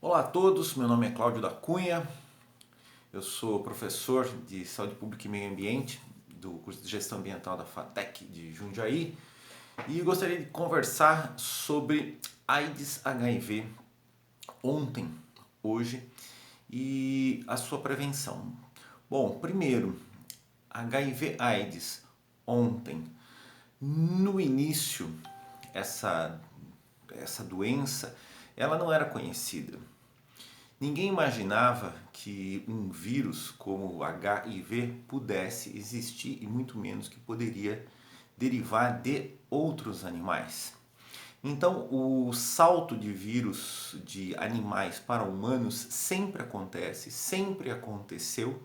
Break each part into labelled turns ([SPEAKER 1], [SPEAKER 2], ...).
[SPEAKER 1] Olá a todos, meu nome é Cláudio da Cunha, eu sou professor de Saúde Pública e Meio Ambiente do curso de Gestão Ambiental da FATEC de Jundiaí e gostaria de conversar sobre AIDS HIV ontem, hoje e a sua prevenção. Bom, primeiro, HIV AIDS ontem. No início, essa doença ela não era conhecida. Ninguém imaginava que um vírus como o HIV pudesse existir e muito menos que poderia derivar de outros animais. Então, o salto de vírus de animais para humanos sempre acontece, sempre aconteceu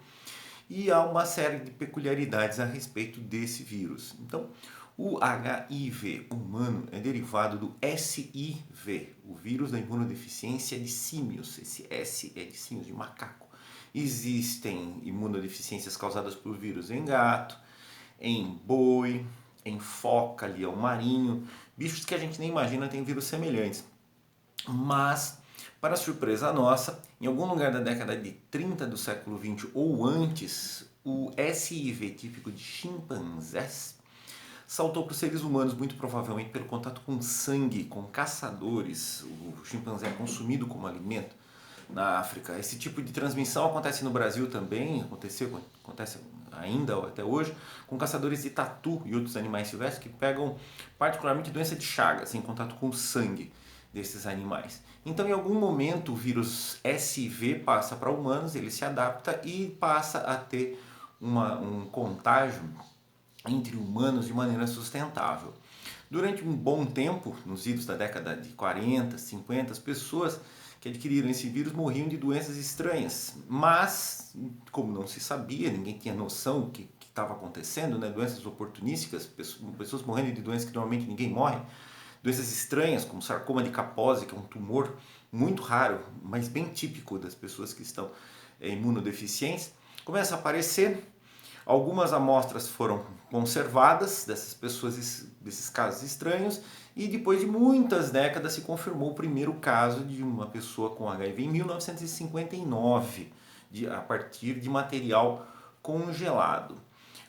[SPEAKER 1] e há uma série de peculiaridades a respeito desse vírus. Então, o HIV humano é derivado do SIV, o vírus da imunodeficiência de símios. Esse S é de símios, de macaco. Existem imunodeficiências causadas por vírus em gato, em boi, em foca, leão marinho, bichos que a gente nem imagina têm vírus semelhantes. Mas, para surpresa nossa, em algum lugar da década de 30 do século XX ou antes, o SIV típico de chimpanzés saltou para os seres humanos, muito provavelmente pelo contato com sangue, com caçadores. O chimpanzé é consumido como alimento na África. Esse tipo de transmissão acontece no Brasil também, acontece ainda até hoje, com caçadores de tatu e outros animais silvestres que pegam particularmente doença de Chagas em contato com o sangue desses animais. Então, em algum momento, o vírus SV passa para humanos, ele se adapta e passa a ter um contágio entre humanos de maneira sustentável. Durante um bom tempo, nos idos da década de 40, 50, as pessoas que adquiriram esse vírus morriam de doenças estranhas, mas como não se sabia, ninguém tinha noção do que estava acontecendo, né? Doenças oportunísticas, pessoas morrendo de doenças que normalmente ninguém morre, doenças estranhas como sarcoma de Kaposi, que é um tumor muito raro, mas bem típico das pessoas que estão imunodeficientes, começa a aparecer. Algumas amostras foram conservadas dessas pessoas, desses casos estranhos, e depois de muitas décadas se confirmou o primeiro caso de uma pessoa com HIV em 1959, a partir de material congelado.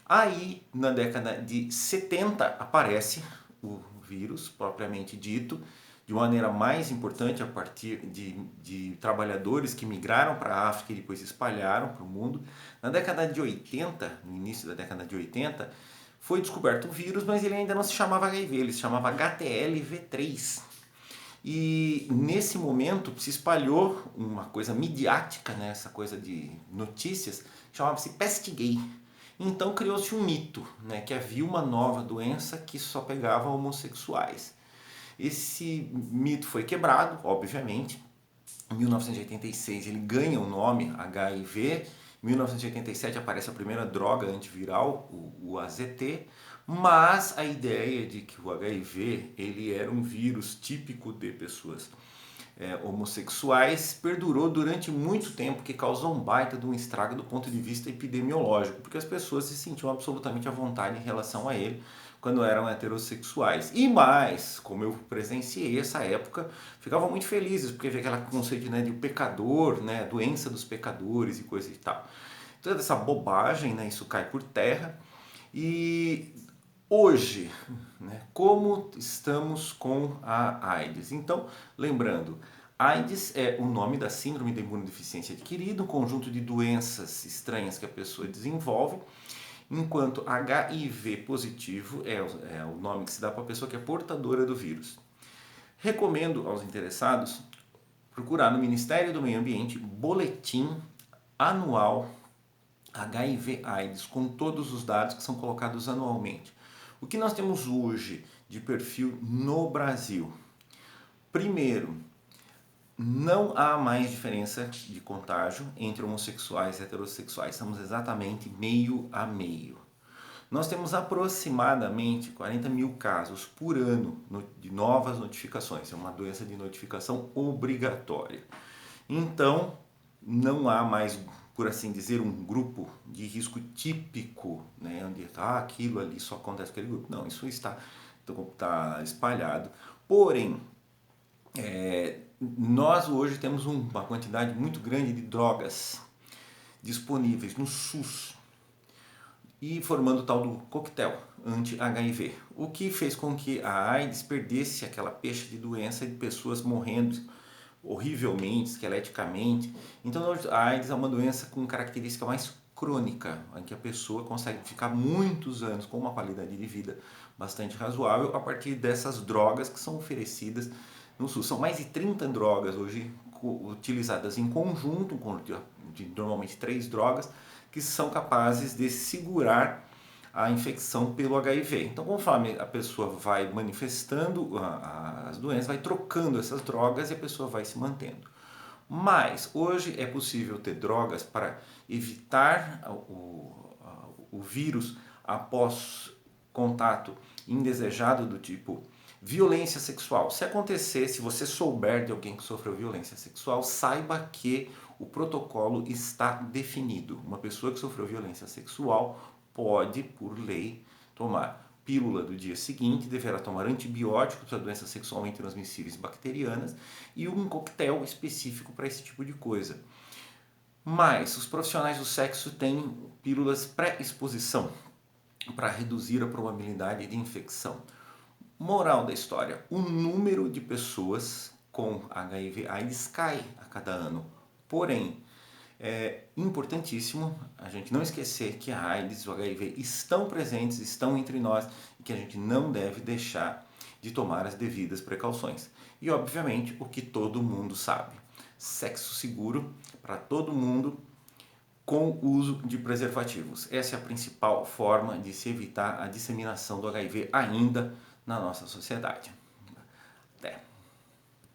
[SPEAKER 1] Aí, na década de 70, aparece o vírus propriamente dito, de maneira mais importante a partir de trabalhadores que migraram para a África e depois se espalharam para o mundo. Na década de 80, no início da década de 80, foi descoberto o vírus, mas ele ainda não se chamava HIV, ele se chamava HTLV3. E nesse momento se espalhou uma coisa midiática, né, essa coisa de notícias, chamava-se peste gay. Então criou-se um mito, né, que havia uma nova doença que só pegava homossexuais. Esse mito foi quebrado, obviamente. Em 1986 ele ganha o nome HIV. Em 1987 aparece a primeira droga antiviral, o AZT. Mas a ideia de que o HIV ele era um vírus típico de pessoas homossexuais perdurou durante muito tempo, que causou um baita de um estrago do ponto de vista epidemiológico, porque as pessoas se sentiam absolutamente à vontade em relação a ele quando eram heterossexuais. E mais, como eu presenciei essa época, ficavam muito felizes, porque havia aquele conceito, né, de pecador, né, doença dos pecadores e coisa e tal. Toda essa bobagem, né, isso cai por terra. E hoje, né, como estamos com a AIDS? Então, lembrando, AIDS é o nome da síndrome da imunodeficiência adquirida, um conjunto de doenças estranhas que a pessoa desenvolve, enquanto HIV positivo é o nome que se dá para a pessoa que é portadora do vírus. Recomendo aos interessados procurar no Ministério do Meio Ambiente boletim anual HIV/AIDS com todos os dados que são colocados anualmente. O que nós temos hoje de perfil no Brasil? Primeiro, não há mais diferença de contágio entre homossexuais e heterossexuais. Estamos exatamente meio a meio. Nós temos aproximadamente 40 mil casos por ano de novas notificações. É uma doença de notificação obrigatória. Então, não há mais, por assim dizer, um grupo de risco típico, né, onde aquilo ali só acontece naquele grupo. Não, isso está espalhado. Porém, nós hoje temos uma quantidade muito grande de drogas disponíveis no SUS e formando o tal do coquetel anti-HIV, o que fez com que a AIDS perdesse aquela pecha de doença de pessoas morrendo horrivelmente, esqueleticamente. Então a AIDS é uma doença com característica mais crônica, em que a pessoa consegue ficar muitos anos com uma qualidade de vida bastante razoável a partir dessas drogas que são oferecidas no SUS. São mais de 30 drogas hoje utilizadas em conjunto, de normalmente 3 drogas, que são capazes de segurar a infecção pelo HIV. Então, conforme a pessoa vai manifestando as doenças, vai trocando essas drogas e a pessoa vai se mantendo. Mas hoje é possível ter drogas para evitar o vírus após contato indesejado do tipo violência sexual. Se acontecer, se você souber de alguém que sofreu violência sexual, saiba que o protocolo está definido. Uma pessoa que sofreu violência sexual pode, por lei, tomar pílula do dia seguinte, deverá tomar antibióticos para doenças sexualmente transmissíveis bacterianas e um coquetel específico para esse tipo de coisa. Mas os profissionais do sexo têm pílulas pré-exposição para reduzir a probabilidade de infecção. Moral da história: o número de pessoas com HIV/AIDS cai a cada ano. Porém, é importantíssimo a gente não esquecer que a AIDS e o HIV estão presentes, estão entre nós e que a gente não deve deixar de tomar as devidas precauções. E, obviamente, o que todo mundo sabe: sexo seguro para todo mundo com o uso de preservativos. Essa é a principal forma de se evitar a disseminação do HIV ainda na nossa sociedade.